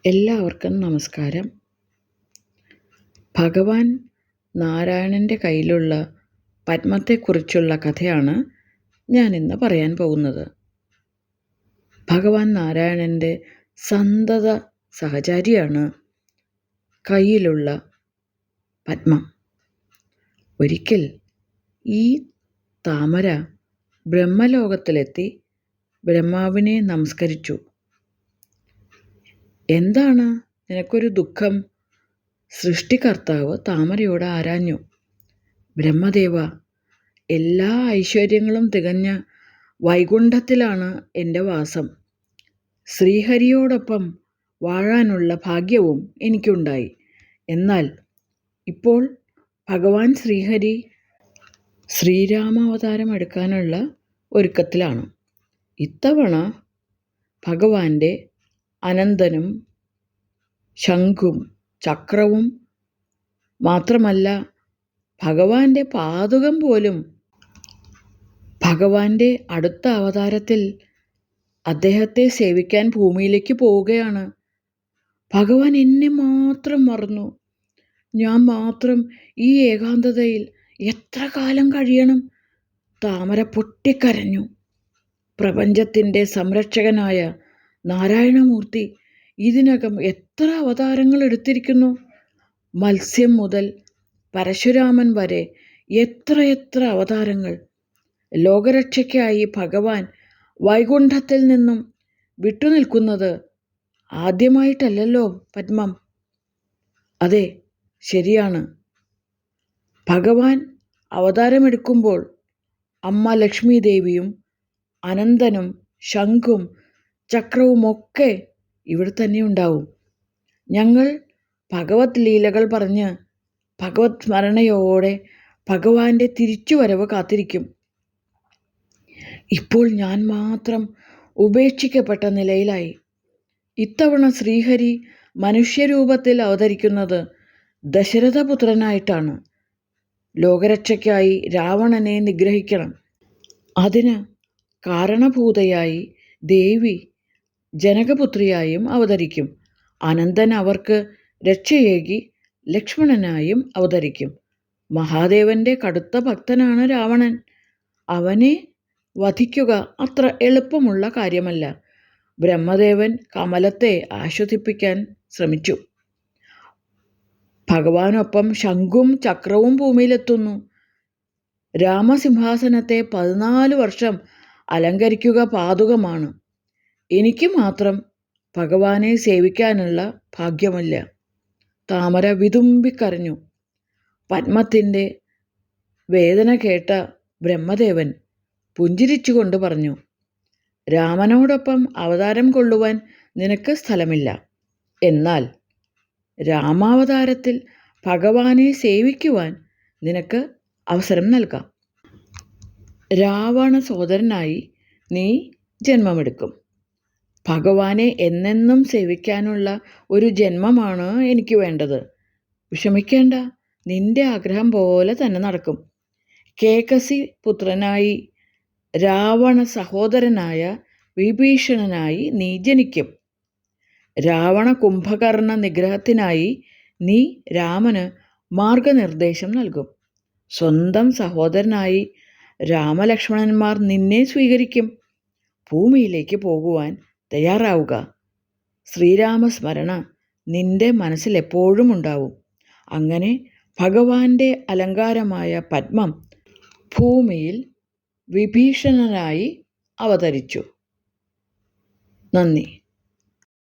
എല്ലാവർക്കും നമസ്കാരം. ഭഗവാൻ നാരായണൻ്റെ കയ്യിലുള്ള പത്മത്തെക്കുറിച്ചുള്ള കഥയാണ് ഞാനിന്ന് പറയാൻ പോകുന്നത്. ഭഗവാൻ നാരായണൻ്റെ സന്തത സഹചാരിയാണ് കയ്യിലുള്ള പത്മം. ഒരിക്കൽ ഈ താമര ബ്രഹ്മലോകത്തിലെത്തി ബ്രഹ്മാവിനെ നമസ്കരിച്ചു. എന്താണ് നിനക്കൊരു ദുഃഖം? സൃഷ്ടികർത്താവ് താമരയോട് ആരാഞ്ഞു. ബ്രഹ്മദേവ, എല്ലാ ഐശ്വര്യങ്ങളും തികഞ്ഞ വൈകുണ്ഠത്തിലാണ് എൻ്റെ വാസം. ശ്രീഹരിയോടൊപ്പം വാഴാനുള്ള ഭാഗ്യവും എനിക്കുണ്ടായി. എന്നാൽ ഇപ്പോൾ ഭഗവാൻ ശ്രീഹരി ശ്രീരാമാവതാരം എടുക്കാനുള്ള ഒരുക്കത്തിലാണ്. ഇത്തവണ ഭഗവാന്റെ അനന്തനും ശംഖും ചക്രവും മാത്രമല്ല, ഭഗവാന്റെ പാദുകം പോലും ഭഗവാന്റെ അടുത്ത അവതാരത്തിൽ അദ്ദേഹത്തെ സേവിക്കാൻ ഭൂമിയിലേക്ക് പോവുകയാണ്. ഭഗവാൻ എന്നെ മാത്രം മറന്നു. ഞാൻ മാത്രം ഈ ഏകാന്തതയിൽ എത്ര കാലം കഴിയണം? താമര പൊട്ടിക്കരഞ്ഞു. പ്രപഞ്ചത്തിൻ്റെ സംരക്ഷകനായ നാരായണമൂർത്തി ഇതിനകം എത്ര അവതാരങ്ങൾ എടുത്തിരിക്കുന്നു. മത്സ്യം മുതൽ പരശുരാമൻ വരെ എത്രയെത്ര അവതാരങ്ങൾ. ലോകരക്ഷയ്ക്കായി ഭഗവാൻ വൈകുണ്ഠത്തിൽ നിന്നും വിട്ടുനിൽക്കുന്നത് ആദ്യമായിട്ടല്ലല്ലോ പത്മം? അതെ, ശരിയാണ്. ഭഗവാൻ അവതാരമെടുക്കുമ്പോൾ അമ്മ ലക്ഷ്മി ദേവിയും അനന്തനും ശംഖും ചക്രവുമൊക്കെ ഇവിടെ തന്നെ ഉണ്ടാവും. ഞങ്ങൾ ഭഗവത് ലീലകൾ പറഞ്ഞ് ഭഗവത് സ്മരണയോടെ ഭഗവാന്റെ തിരിച്ചുവരവ് കാത്തിരിക്കും. ഇപ്പോൾ ഞാൻ മാത്രം ഉപേക്ഷിക്കപ്പെട്ട നിലയിലായി. ഇത്തവണ ശ്രീഹരി മനുഷ്യരൂപത്തിൽ അവതരിക്കുന്നത് ദശരഥപുത്രനായിട്ടാണ്. ലോകരക്ഷയ്ക്കായി രാവണനെ നിഗ്രഹിക്കണം. അതിന് കാരണഭൂതയായി ദേവി ജനകപുത്രിയായും അവതരിക്കും. അനന്തൻ അവർക്ക് രക്ഷയേകി ലക്ഷ്മണനായും അവതരിക്കും. മഹാദേവന്റെ കടുത്ത ഭക്തനാണ് രാവണൻ. അവനെ വധിക്കുക അത്ര എളുപ്പമുള്ള കാര്യമല്ല. ബ്രഹ്മദേവൻ കമലത്തെ ആശ്വസിപ്പിക്കാൻ ശ്രമിച്ചു. ഭഗവാനൊപ്പം ശംഖും ചക്രവും ഭൂമിയിലെത്തുന്നു. രാമസിംഹാസനത്തെ 14 വർഷം അലങ്കരിക്കുക പാദുകമാണ്. എനിക്ക് മാത്രം ഭഗവാനെ സേവിക്കാനുള്ള ഭാഗ്യമില്ല. താമര വിതുമ്പിക്കരഞ്ഞു. പത്മത്തിൻ്റെ വേദന കേട്ട ബ്രഹ്മദേവൻ പുഞ്ചിരിച്ചുകൊണ്ട് പറഞ്ഞു, രാമനോടൊപ്പം അവതാരം കൊള്ളുവാൻ നിനക്ക് സ്ഥലമില്ല. എന്നാൽ രാമാവതാരത്തിൽ ഭഗവാനെ സേവിക്കുവാൻ നിനക്ക് അവസരം നൽകാം. രാവണ സോദരനായി നീ ജന്മമെടുക്കും. ഭഗവാനെ എന്നെന്നും സേവിക്കാനുള്ള ഒരു ജന്മമാണ് എനിക്ക് വേണ്ടത്. വിഷമിക്കേണ്ട, നിന്റെ ആഗ്രഹം പോലെ തന്നെ നടക്കും. കേകസി പുത്രനായി രാവണ സഹോദരനായ വിഭീഷണനായി നീ ജനിക്കും. രാവണ കുംഭകർണ നിഗ്രഹത്തിനായി നീ രാമന് മാർഗനിർദ്ദേശം നൽകും. സ്വന്തം സഹോദരനായി രാമലക്ഷ്മണന്മാർ നിന്നെ സ്വീകരിക്കും. ഭൂമിയിലേക്ക് പോകുവാൻ തയ്യാറാവുക. ശ്രീരാമസ്മരണ നിന്റെ മനസ്സിൽ എപ്പോഴും ഉണ്ടാവും. അങ്ങനെ ഭഗവാന്റെ അലങ്കാരമായ പത്മം ഭൂമിയിൽ വിഭീഷണനായി അവതരിച്ചു. നന്ദി.